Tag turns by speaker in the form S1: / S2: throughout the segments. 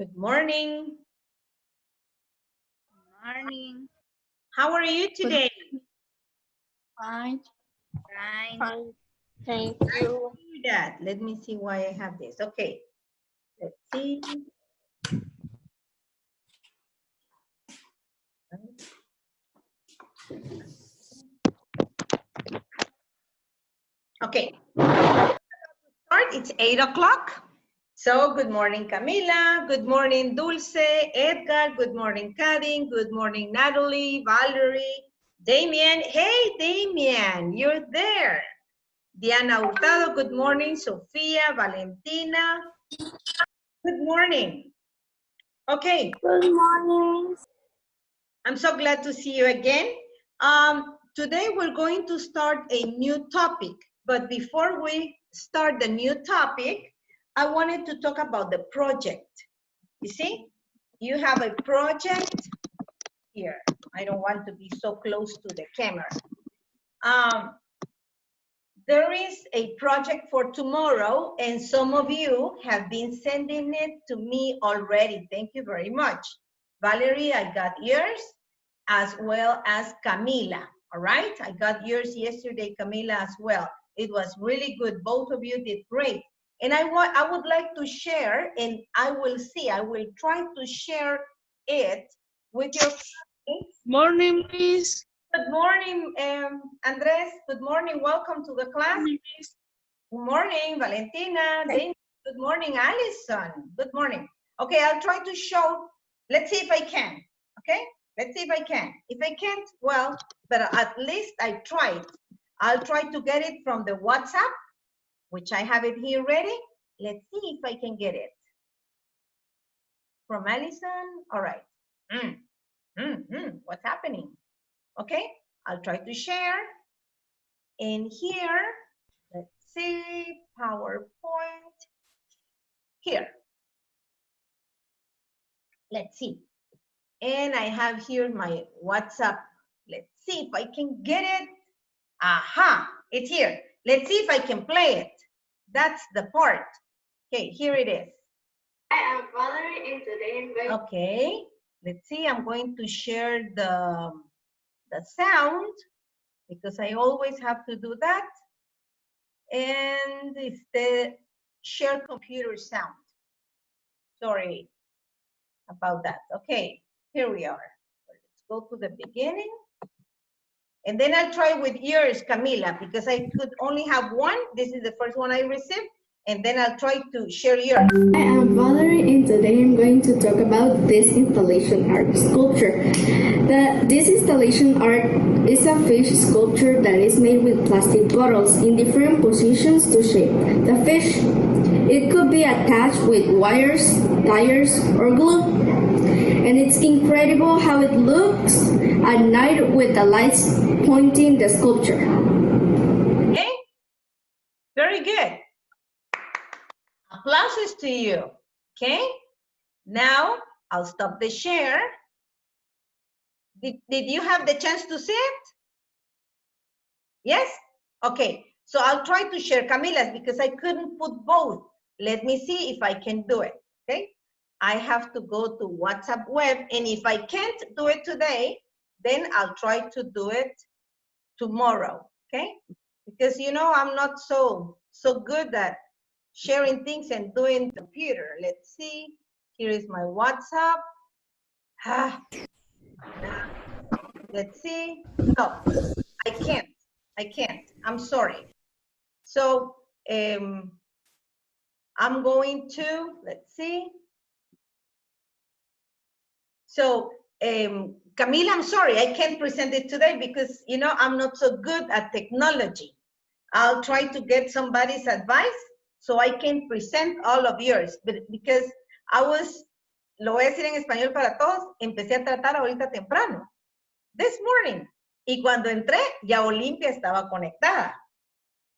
S1: Good morning.
S2: Morning.
S1: How are you today?
S2: Fine. Fine.
S3: Fine, thank you.
S1: That. Let me see why I have this. Okay. Let's see. Okay. Start. It's 8 o'clock. So good morning, Camila. Good morning, Dulce, Edgar. Good morning, Karin. Good morning, Natalie, Valerie, Damien. Hey, Damien, you're there. Diana Hurtado. Good morning, Sofia, Valentina. Good morning. Okay.
S3: Good morning.
S1: I'm so glad to see you again. Today we're going to start a new topic, but before we start the new topic, I wanted to talk about the project. You see, you have a project here. I don't want to be so close to the camera. There is a project for tomorrow, and some of you have been sending it to me already. Thank you very much. Valerie, I got yours, as well as Camila, all right? I got yours yesterday, Camila, as well. It was really good. Both of you did great. And I would like to share, and I will try to share it with your colleagues.
S3: Morning, Miss.
S1: Good morning, Andres. Good morning. Welcome to the class. Good morning, Valentina. Good morning, Allison. Good morning. Okay, I'll try to show. Let's see if I can. Okay, let's see if I can. If I can't, well, but at least I tried. I'll try to get it from the WhatsApp, which I have it here ready. Let's see if I can get it. From Allison. All right. What's happening? Okay, I'll try to share. And here, let's see, PowerPoint. Here. Let's see. And I have here my WhatsApp. Let's see if I can get it. Aha, it's here. Let's see if I can play it. That's the part. Okay, here it is.
S4: Hi, I'm Valerie, and today I'm going.
S1: Okay, let's see. I'm going to share the sound because I always have to do that. And it's the share computer sound. Sorry about that. Okay, here we are. Let's go to the beginning. And then I'll try with yours, Camila, because I could only have one. This is the first one I received. And then I'll try to share yours.
S4: Hi, I'm Valerie, and today I'm going to talk about this installation art sculpture. This installation art is a fish sculpture that is made with plastic bottles in different positions to shape the fish. It could be attached with wires, tires, or glue. And it's incredible how it looks at night with the lights pointing the sculpture.
S1: Okay, very good. Applauses to you, okay? Now, I'll stop the share. Did you have the chance to see it? Yes? Okay, so I'll try to share Camila's because I couldn't put both. Let me see if I can do it, okay? I have to go to WhatsApp web, and if I can't do it today, then I'll try to do it tomorrow, okay? Because, you know, I'm not so good at sharing things and doing computer. Let's see. Here is my WhatsApp. Let's see. No, I can't. I'm sorry. So I'm going to, let's see. So Camila, I'm sorry, I can't present it today because, you know, I'm not so good at technology. I'll try to get somebody's advice so I can present all of yours, but because lo voy a decir en español para todos, empecé a tratar ahorita temprano, this morning, y cuando entré, ya Olimpia estaba conectada.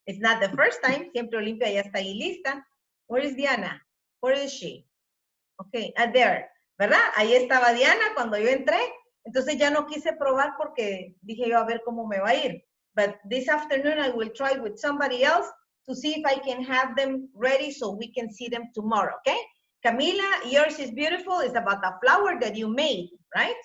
S1: It's not the first time, siempre Olimpia ya está ahí lista. Where is Diana? Where is she? Okay, there, ¿verdad? Ahí estaba Diana cuando yo entré, entonces ya no quise probar porque dije yo a ver cómo me va a ir. But this afternoon I will try with somebody else to see if I can have them ready so we can see them tomorrow, okay? Camila, yours is beautiful. It's about the flower that you made, right?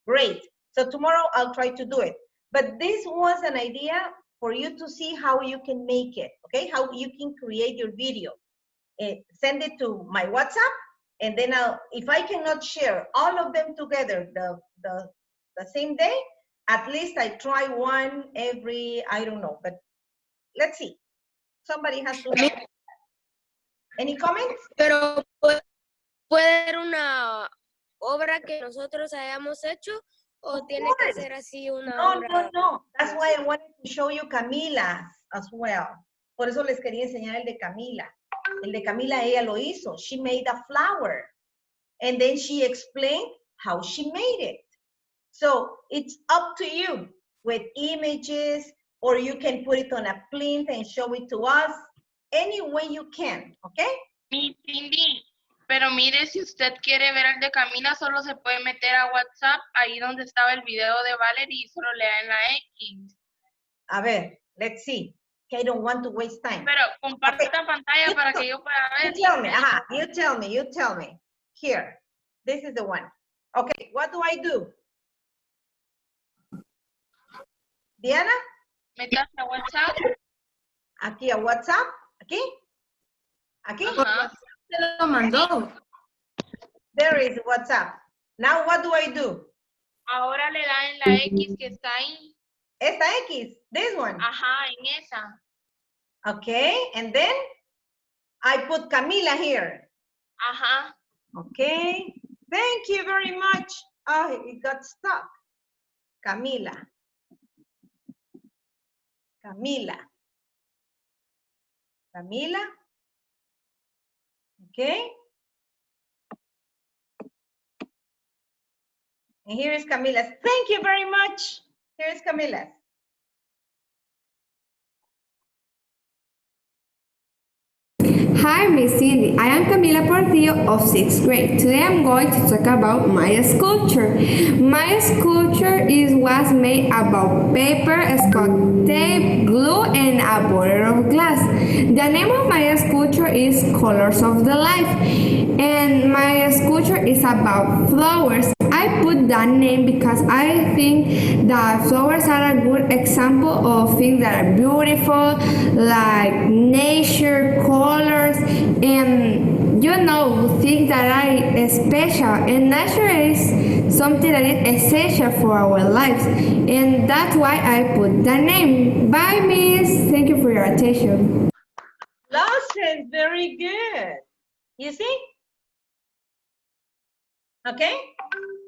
S1: Great. So tomorrow I'll try to do it. But this was an idea for you to see how you can make it, okay? How you can create your video. Send it to my WhatsApp, and then if I cannot share all of them together the same day, at least I try one every, I don't know, but let's see. Somebody has to help. Any comments?
S5: Pero puede ser una obra que nosotros hayamos hecho o
S1: Of
S5: tiene que
S1: course.
S5: ser así una
S1: No,
S5: obra.
S1: no. That's why I wanted to show you Camila's as well. Por eso les quería enseñar el de Camila. El de Camila, ella lo hizo. She made a flower. And then she explained how she made it. So it's up to you with images, or you can put it on a plinth and show it to us any way you can, okay?
S3: Mi Cindy, pero mire, si usted quiere ver el de Camila, solo se puede meter a WhatsApp, ahí donde estaba el video de Valerie, y solo le da en la X.
S1: A ver, let's see. Okay, I don't want to waste time.
S3: Pero comparte
S1: Okay.
S3: pantalla para que yo pueda
S1: You
S3: ver.
S1: tell me, you tell me. Here, this is the one. Okay, what do I do? Diana,
S3: Métase a WhatsApp.
S1: aquí a WhatsApp, aquí.
S3: Ajá.
S6: Se lo mandó.
S1: There is WhatsApp. Now what do I do?
S3: Ahora le da en la X que está ahí.
S1: Esta X, this one.
S3: Ajá, en esa.
S1: Okay, and then I put Camila here.
S3: Ajá.
S1: Okay, thank you very much. Oh, it got stuck. Camila. Okay. And here is Camila's. Thank you very much. Here is Camila's.
S4: Hi, Miss Cindy. I am Camila Portillo of 6th grade. Today I'm going to talk about my sculpture. My sculpture was made about paper, Scotch tape, glue, and a bottle of glass. The name of my sculpture is Colors of the Life, and my sculpture is about flowers. I put that name because I think that flowers are a good example of things that are beautiful, like nature, colors, and things that are special. And nature is something that is essential for our lives, and that's why I put that name. Bye, Miss. Thank you for your attention.
S1: Lawson, very good. You see? Okay?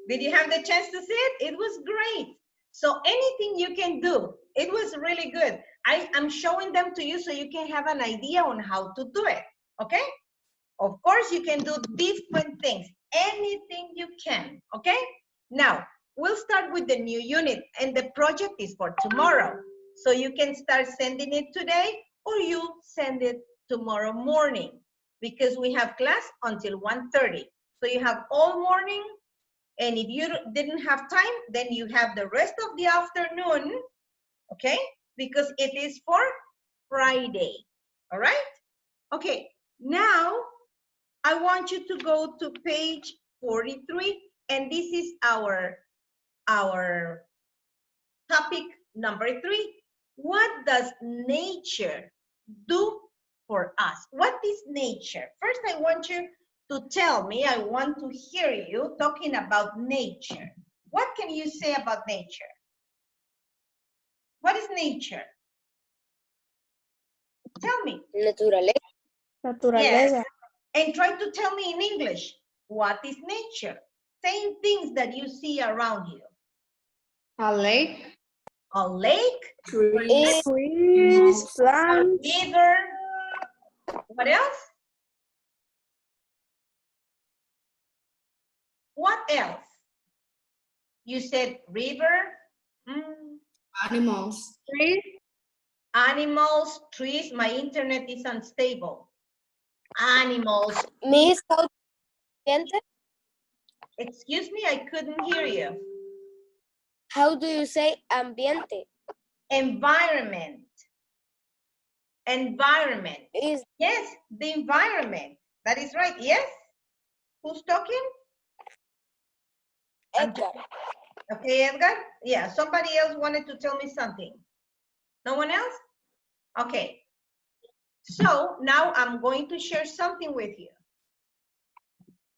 S1: Did you have the chance to see it? It was great. So anything you can do, it was really good. I'm showing them to you so you can have an idea on how to do it, okay? Of course, you can do different things, anything you can, okay? Now, we'll start with the new unit, and the project is for tomorrow. So you can start sending it today, or you send it tomorrow morning, because we have class until 1:30. So you have all morning, and if you didn't have time, then you have the rest of the afternoon, okay? Because it is for Friday, all right? Okay, now I want you to go to page 43, and this is our topic number 3. What does nature do for us? What is nature? First, I want you to tell me, I want to hear you talking about nature. What can you say about nature? What is nature? Tell me.
S5: Naturaleza.
S1: Yes. And try to tell me in English, what is nature? Same things that you see around you.
S6: A lake.
S1: A lake,
S6: Trees.
S1: a river. What else? What else? You said river,
S6: Animals.
S1: animals, trees. My internet is unstable. Animals.
S5: Miss, how ambiente?
S1: Excuse me, I couldn't hear you.
S5: How do you say ambiente?
S1: Environment. Environment.
S5: Is
S1: Yes, the environment. That is right. Yes. Who's talking?
S5: Edgar.
S1: Okay, Edgar? Yeah, somebody else wanted to tell me something. No one else? Okay. So now I'm going to share something with you.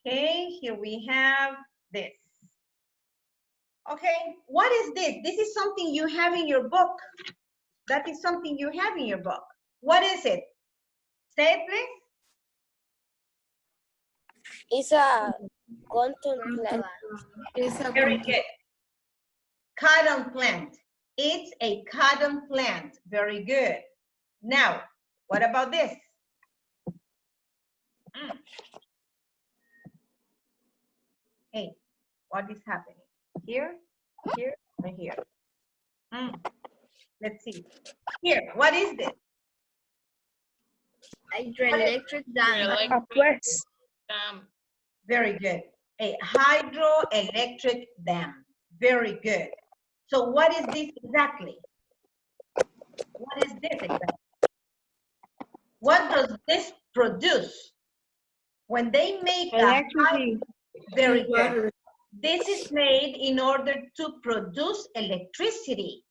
S1: Okay, here we have this. Okay, what is this? This is something you have in your book. That is something you have in your book. What is it? Say it, please.
S5: It's a cotton plant.
S6: It's a
S1: Very good. Cotton plant. It's a cotton plant. Very good. Now, what about this? Hey, what is happening? Here, here, and here. Let's see. Here, what is this?
S2: Hydroelectric dam.
S1: Very good. A hydroelectric dam. Very good. So what is this exactly? What is this exactly? What does this produce? When they make
S6: electricity.
S1: very good. This is made in order to produce electricity,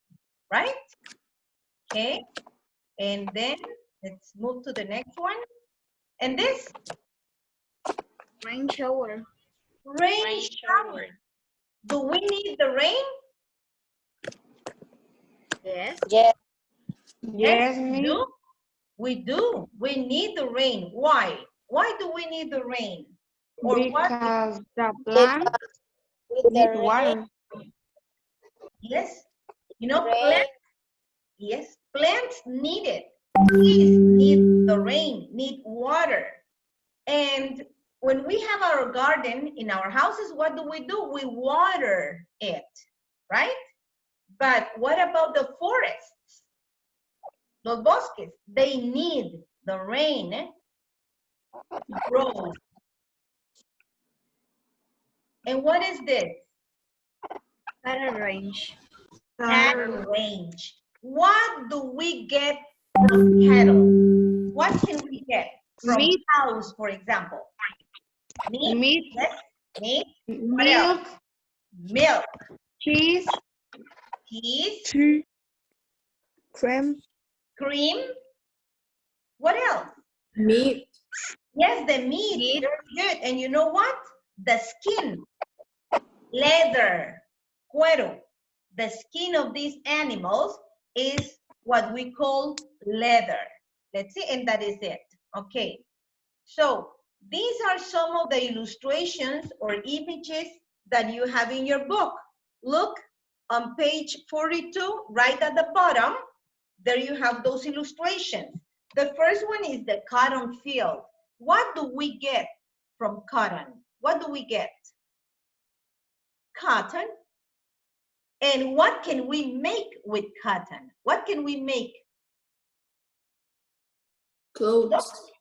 S1: right? Okay. And then let's move to the next one. And this?
S2: Rain shower.
S1: Rain shower. Do we need the rain?
S2: Yes.
S5: Yes.
S6: Yes,
S1: we
S6: me.
S1: do. We do. We need the rain. Why? Why do we need the rain? Or what?
S6: Because the plant
S5: With the
S6: need
S5: rain,
S6: water.
S1: Yes. You know,
S5: rain,
S1: plants, yes, plants need it. Trees need the rain, need water. And when we have our garden in our houses, what do? We water it, right? But what about the forests? Los bosques, they need the rain to grow. And what is this?
S2: Cattle range.
S1: Cattle range. What do we get from cattle? What can we get from
S6: Meat.
S1: cows, for example? Meat.
S6: Meat,
S1: Yes. Meat. What else?
S6: milk,
S1: Milk.
S6: cheese,
S1: Cheese.
S6: cream,
S1: Cream. What else?
S6: meat,
S1: Yes, the meat. Very good. And you know what? The skin. Leather. Cuero. The skin of these animals is what we call leather. Let's see, and that is it. Okay. So these are some of the illustrations or images that you have in your book. Look on page 42, right at the bottom. There you have those illustrations. The first one is the cotton field. What do we get from cotton? What do we get? Cotton. And what can we make with cotton? What can we make?
S6: clothes,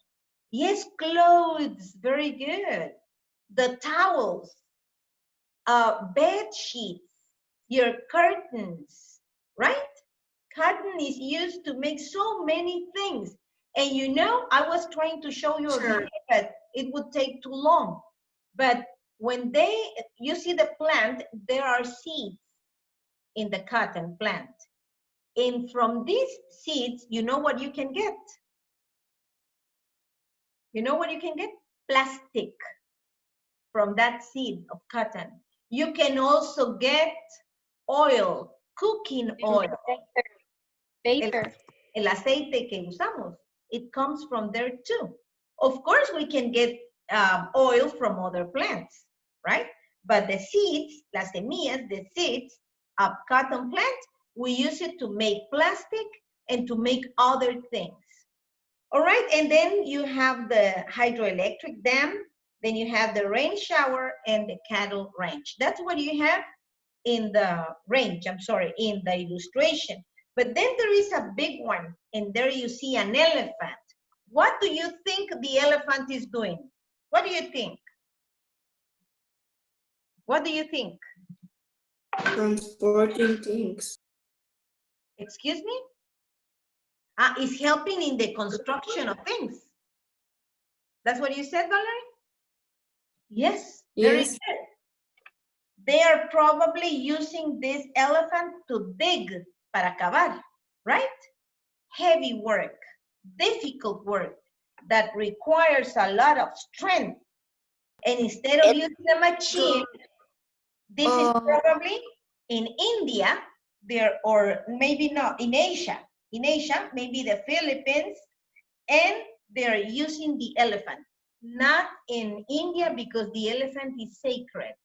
S1: Yes, clothes. Very good. The towels, bed sheets, your curtains, right? Cotton is used to make so many things. And you know, I was trying to show you, but it would take too long. But when you see the plant, there are seeds in the cotton plant. And from these seeds, you know what you can get? You know what you can get? Plastic from that seed of cotton. You can also get oil, cooking oil.
S2: Paper.
S1: El aceite que usamos, it comes from there too. Of course, we can get oil from other plants, right? But the seeds, las semillas, the seeds of cotton plant, we use it to make plastic and to make other things. All right, and then you have the hydroelectric dam, then you have the rain shower and the cattle range. That's what you have in the range, in the illustration. But then there is a big one, and there you see an elephant. What do you think the elephant is doing? What do you think? What do you think?
S6: transporting things,
S1: Excuse me? It's helping in the construction of things. That's what you said, Valerie? Yes, very
S6: Yes.
S1: good. They are probably using this elephant to dig para cavar, right? Heavy work, difficult work that requires a lot of strength. And instead of using a machine, this is probably in India, there, or maybe not, in Asia, maybe the Philippines, and they're using the elephant. Not in India because the elephant is sacred.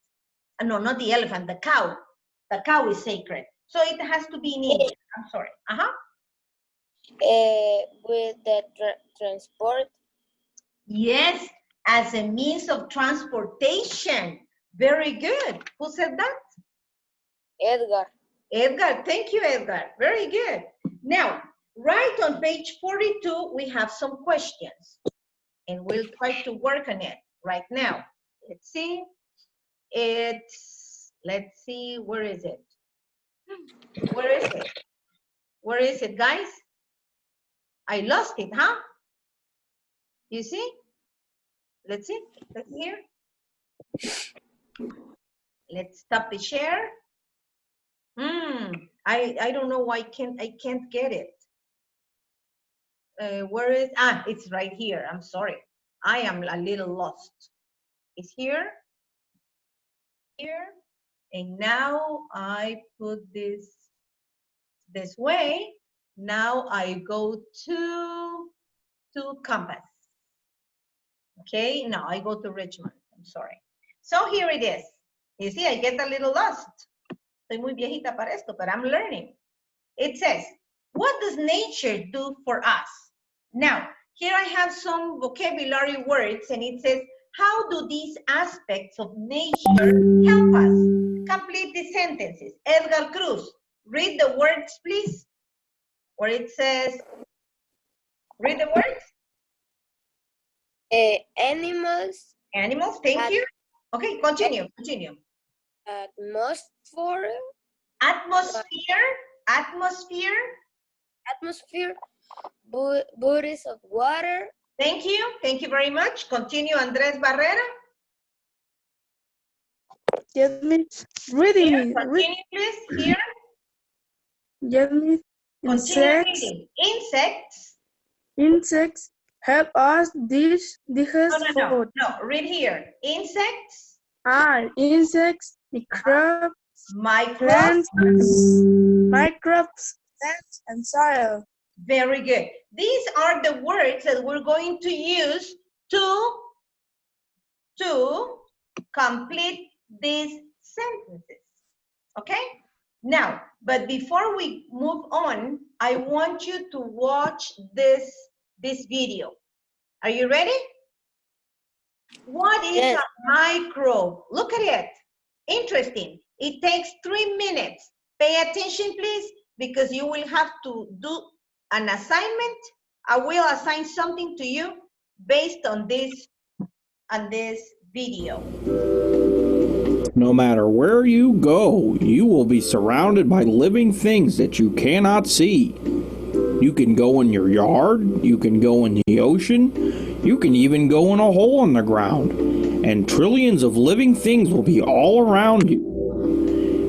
S1: No, not the elephant, the cow. The cow is sacred. So it has to be in India. I'm sorry.
S5: With the transport.
S1: Yes, as a means of transportation. Very good. Who said that?
S5: Edgar.
S1: Edgar. Thank you, Edgar. Very good. Now, right on page 42, we have some questions. And we'll try to work on it right now. Let's see. Let's see, where is it? Where is it? Where is it, guys? I lost it, huh? You see? Let's see. Let's see here. Let's stop the share. I don't know why I can't get it. Where is, it's right here. I'm sorry. I am a little lost. It's here. Here. And now I put this way. Now I go to Compass. Okay, now I go to Richmond. I'm sorry. So here it is. You see, I get a little lost. Soy muy viejita para esto, but I'm learning. It says, what does nature do for us? Now, here I have some vocabulary words, and it says, how do these aspects of nature help us? Complete the sentences. Edgar Cruz, read the words, please. Where it says, read the words.
S5: Animals.
S1: Animals, thank you. Okay, continue.
S5: Atmosphere. Bodies of water.
S1: Thank you very much. Continue, Andres Barrera.
S6: Yes, miss. Reading.
S1: Here, continue, please. Here.
S6: Yes, miss.
S1: Continue reading.
S6: Insects help us digest food.
S1: No, read here. Insects.
S6: Insects, microbes,
S1: Microbes.
S6: microbes, plants, and soil.
S1: Very good. These are the words that we're going to use to complete these sentences. Okay? Now, but before we move on, I want you to watch this video. Are you ready? What is a microbe? Look at it. Interesting. It takes 3 minutes. Pay attention, please, because you will have to do an assignment. I will assign something to you based on this video.
S7: No matter where you go, you will be surrounded by living things that you cannot see. You can go in your yard, you can go in the ocean, you can even go in a hole in the ground, and trillions of living things will be all around you.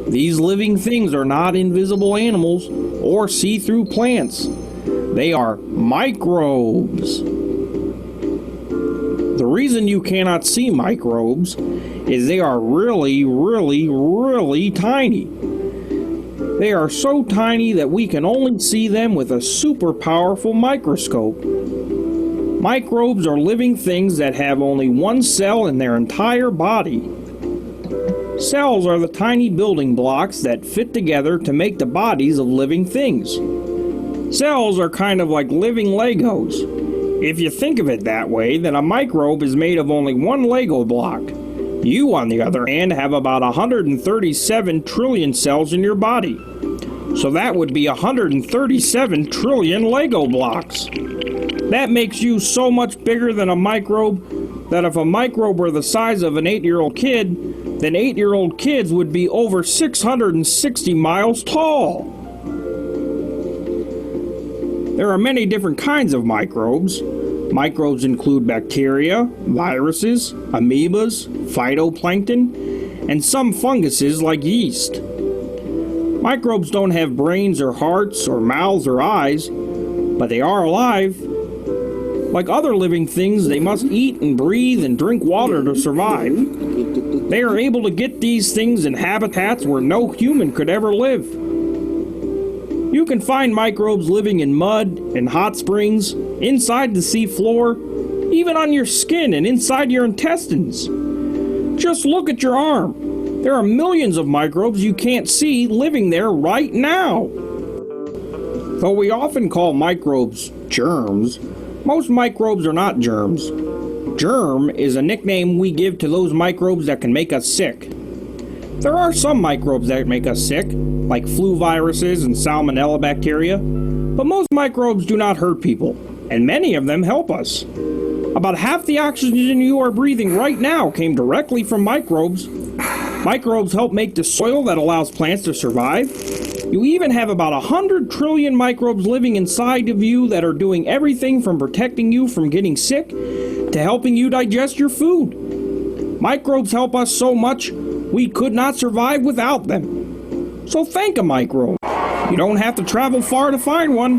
S7: These living things are not invisible animals or see-through plants. They are microbes. The reason you cannot see microbes is they are really, really, really tiny. They are so tiny that we can only see them with a super powerful microscope. Microbes are living things that have only one cell in their entire body. Cells are the tiny building blocks that fit together to make the bodies of living things. Cells are kind of like living Legos. If you think of it that way, then a microbe is made of only one Lego block. You, on the other hand, have about 137 trillion cells in your body. So that would be 137 trillion Lego blocks. That makes you so much bigger than a microbe that if a microbe were the size of an 8-year-old kid, then 8-year-old kids would be over 660 miles tall. There are many different kinds of microbes. Microbes include bacteria, viruses, amoebas, phytoplankton, and some funguses like yeast. Microbes don't have brains or hearts or mouths or eyes, but they are alive. Like other living things, they must eat and breathe and drink water to survive. They are able to get these things in habitats where no human could ever live. You can find microbes living in mud, in hot springs, inside the sea floor, even on your skin and inside your intestines. Just look at your arm. There are millions of microbes you can't see living there right now. Though we often call microbes germs, most microbes are not germs. Germ is a nickname we give to those microbes that can make us sick. There are some microbes that make us sick, like flu viruses and salmonella bacteria, but most microbes do not hurt people, and many of them help us. About half the oxygen you are breathing right now came directly from microbes. Microbes help make the soil that allows plants to survive. You even have about 100 trillion microbes living inside of you that are doing everything from protecting you from getting sick to helping you digest your food. Microbes help us so much we could not survive without them. So thank a microbe. You don't have to travel far to find one.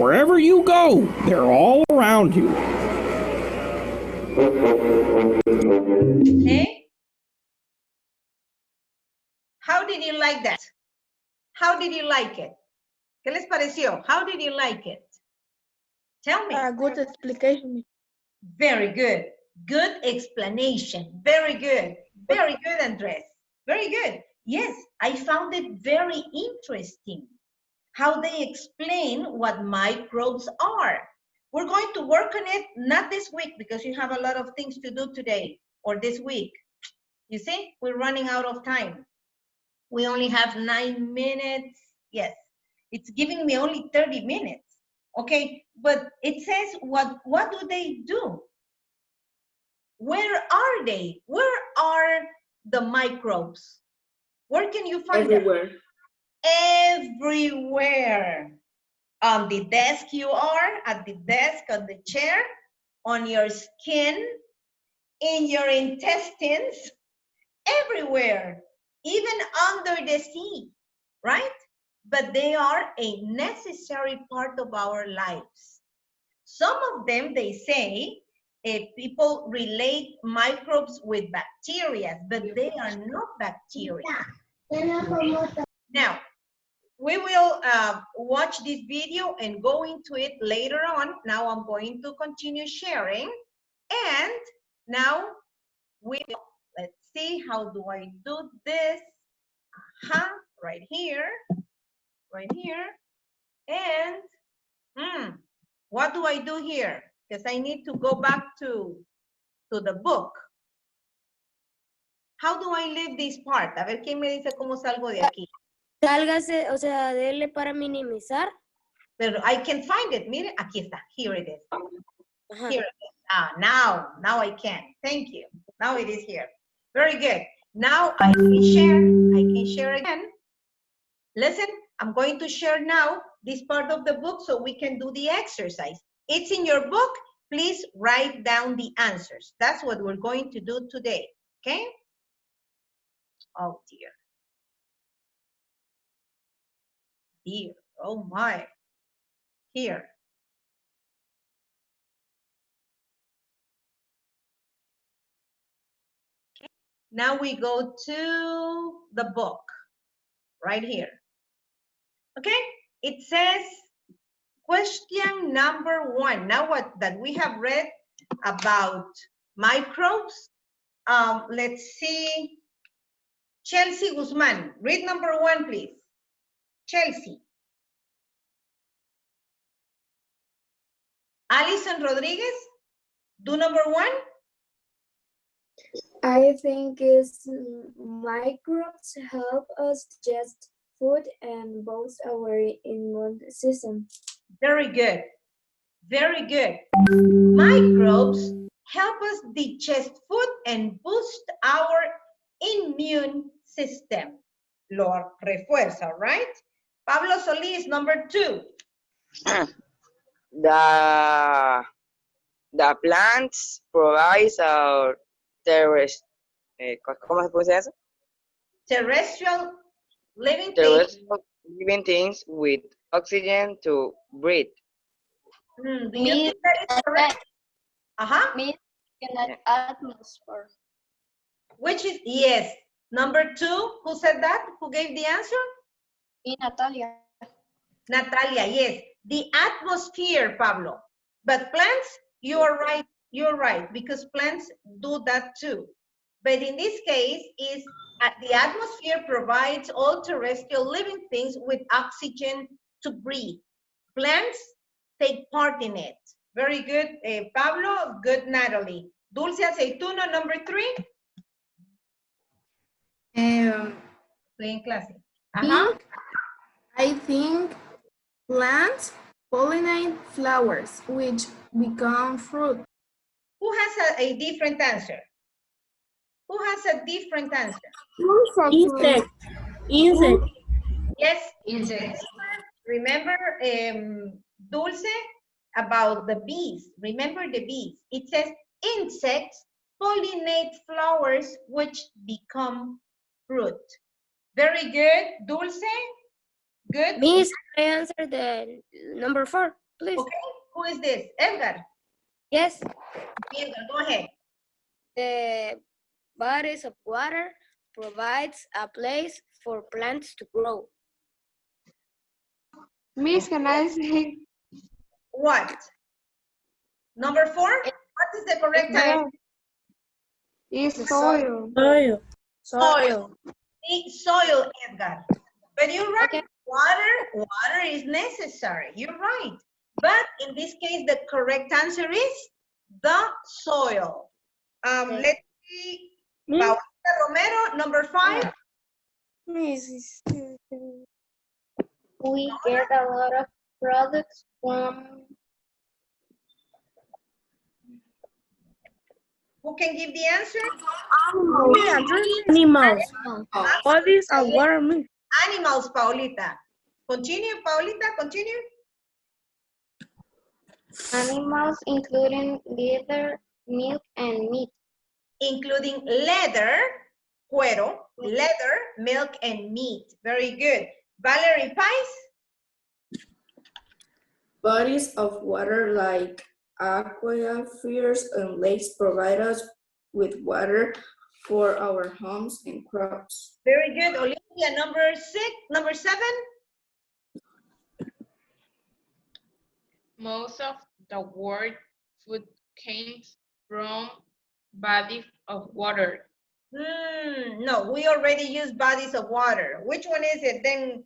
S7: Wherever you go, they're all around you.
S1: Okay? How did you like that? How did you like it? ¿Qué les pareció? How did you like it? Tell me.
S6: Good explanation.
S1: Very good. Good explanation. Very good. Very good, Andres. Very good. Yes, I found it very interesting how they explain what microbes are. We're going to work on it, not this week, because you have a lot of things to do today or this week. You see, we're running out of time. We only have 9 minutes. Yes, it's giving me only 30 minutes. Okay, but it says, what do they do? Where are they? Where are the microbes? Where can you find them? Everywhere. On the desk you are, at the desk, on the chair, on your skin, in your intestines, everywhere, even under the sea, right? But they are a necessary part of our lives. Some of them, they say, people relate microbes with bacteria, but they are not bacteria. Now, we will watch this video and go into it later on. Now I'm going to continue sharing. And now let's see, how do I do this? Right here, right here. And what do I do here? Because I need to go back to the book. How do I leave this part? A ver, ¿quién me dice cómo salgo de aquí?
S5: Sálgase, o sea, dele para minimizar.
S1: Pero I can find it. Mire, aquí está. Here it is.
S5: Ajá.
S1: Here it is. Now I can. Thank you. Now it is here. Very good. Now I can share. I can share again. Listen, I'm going to share now this part of the book so we can do the exercise. It's in your book. Please write down the answers. That's what we're going to do today. Okay? Oh dear. Dear, oh my. Here. Okay. Now we go to the book, right here. Okay, it says, question number 1. Now what that we have read about microbes, let's see, Chelsea Guzman, read number 1, please. Chelsea. Alison Rodriguez, do number 1.
S4: I think it's microbes help us digest food and boost our immune system.
S1: Very good. Very good. Microbes help us digest food and boost our immune system. Lo refuerza, right? Pablo Solís, number 2.
S8: the plants provides terrest ¿cómo se pronuncia eso?
S1: Terrestrial living things.
S8: Terrestrial living things with oxygen to breathe.
S1: Do you think that is correct? Uh-huh.
S2: Means in an atmosphere.
S1: Which is, yes. Number 2, who said that? Who gave the answer?
S2: Y Natalia.
S1: Natalia, yes. The atmosphere, Pablo. But plants, you're right, because plants do that too. But in this case, is the atmosphere provides all terrestrial living things with oxygen to breathe. Plants take part in it. Very good, Pablo. Good, Natalie. Dulce Aceituno, number 3. Playing classic.
S6: I think plants pollinate flowers, which become fruit.
S1: Who has a different answer? Who has a different answer?
S6: Insect.
S1: Yes, insects. Remember, Dulce, about the bees. Remember the bees. It says insects pollinate flowers which become fruit. Very good, Dulce. Good.
S5: Miss, I answer the number 4, please.
S1: Okay, who is this? Edgar.
S5: Yes,
S1: Edgar, go ahead.
S5: the bodies of water provides a place for plants to grow.
S6: Miss, can I say?
S1: What? Number 4? What is the correct answer?
S6: Is
S1: soil.
S6: Soil.
S1: Soil, Edgar. But you're right.
S5: Okay.
S1: Water is necessary. You're right. But in this case, the correct answer is the soil. Let's see. Paulita Romero, number 5.
S6: Miss.
S2: We get a lot of products from
S1: Who can give the answer?
S6: Animals. Bodies of water.
S1: Animals, Paulita. Continue, Paulita, continue.
S2: animals, including leather, milk, and meat.
S1: Including leather, cuero, leather, milk, and meat. Very good. Valerie Pais?
S9: Bodies of water like aquifers and lakes provide us with water for our homes and crops.
S1: Very good. Olivia, number 7.
S3: Most of the world food comes from bodies of water.
S1: No, we already used bodies of water. Which one is it then,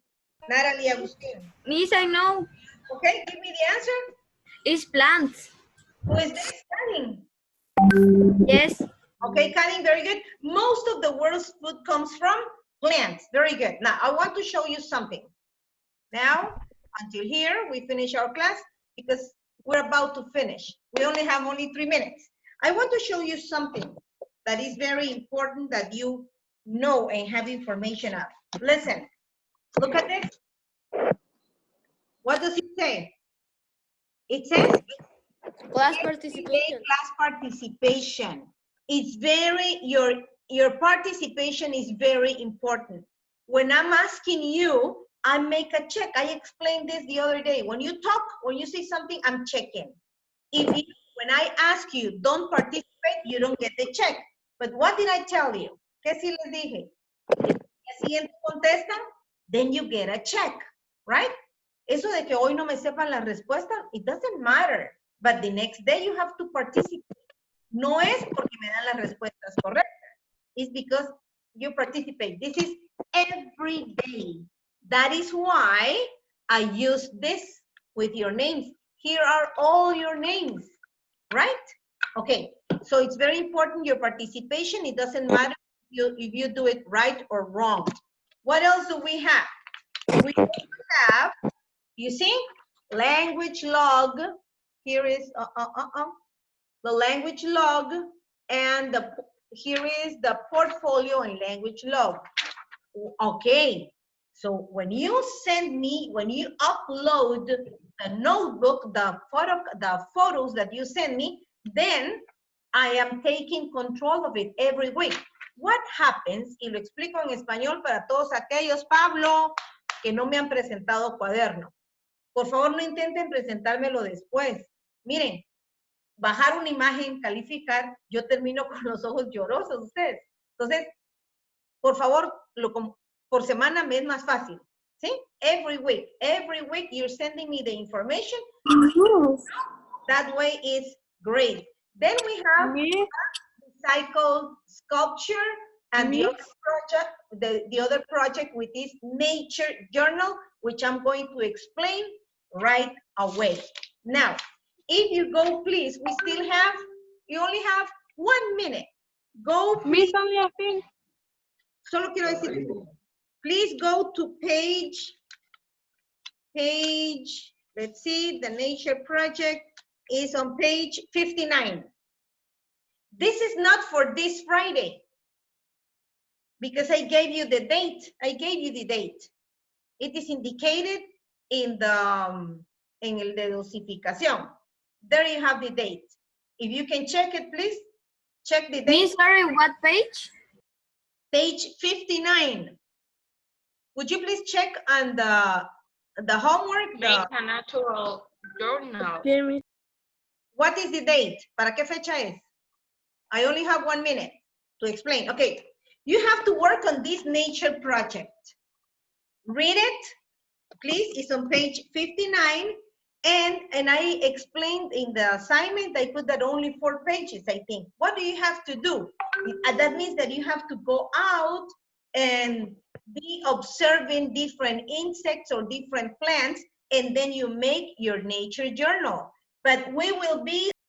S1: Natalie Agustin?
S2: Miss, I know.
S1: Okay, give me the answer.
S2: It's plants.
S1: Who is this? Karin.
S2: Yes.
S1: Okay, Karin, very good. Most of the world's food comes from plants. Very good. Now, I want to show you something. Now, until here, we finish our class because we're about to finish. We only have 3 minutes. I want to show you something that is very important that you know and have information of. Listen, look at this. What does it say? It says
S5: Class participation.
S1: class participation. It's very, your participation is very important. When I'm asking you, I make a check. I explained this the other day. When you talk, when you say something, I'm checking. When I ask you, don't participate, you don't get the check. But what did I tell you? ¿Qué sí les dije? Si siguiente contestan, then you get a check, right? Eso de que hoy no me sepan la respuesta, it doesn't matter. But the next day you have to participate. No es porque me dan las respuestas correctas. It's because you participate. This is every day. That is why I use this with your names. Here are all your names, right? Okay, so it's very important, your participation. It doesn't matter if you do it right or wrong. What else do we have? We have, you see, language log. Here is the language log, and here is the portfolio and language log. Okay, so when you send me, when you upload the notebook, the photos that you send me, then I am taking control of it every week. What happens, y lo explico en español para todos aquellos, Pablo, que no me han presentado cuaderno. Por favor, no intenten presentármelo después. Miren, bajar una imagen, calificar, yo termino con los ojos llorosos ustedes. Entonces, por favor, por semana me es más fácil. ¿Sí? Every week you're sending me the information. That way is great. Then we have recycled sculpture and the other project with this nature journal, which I'm going to explain right away. Now, if you go, please, you only have 1 minute. Go, please. Solo quiero decir, please go to page, let's see, the nature project is on page 59. This is not for this Friday because I gave you the date. It is indicated in en el de dosificación. There you have the date. If you can check it, please check the date.
S5: Sorry, what page?
S1: Page 59. Would you please check on the homework?
S3: Make a natural journal.
S1: What is the date? ¿Para qué fecha es? I only have 1 minute to explain. Okay, you have to work on this nature project. Read it, please. It's on page 59. And I explained in the assignment, I put that only 4 pages, I think. What do you have to do? That means that you have to go out and be observing different insects or different plants, and then you make your nature journal. But we will be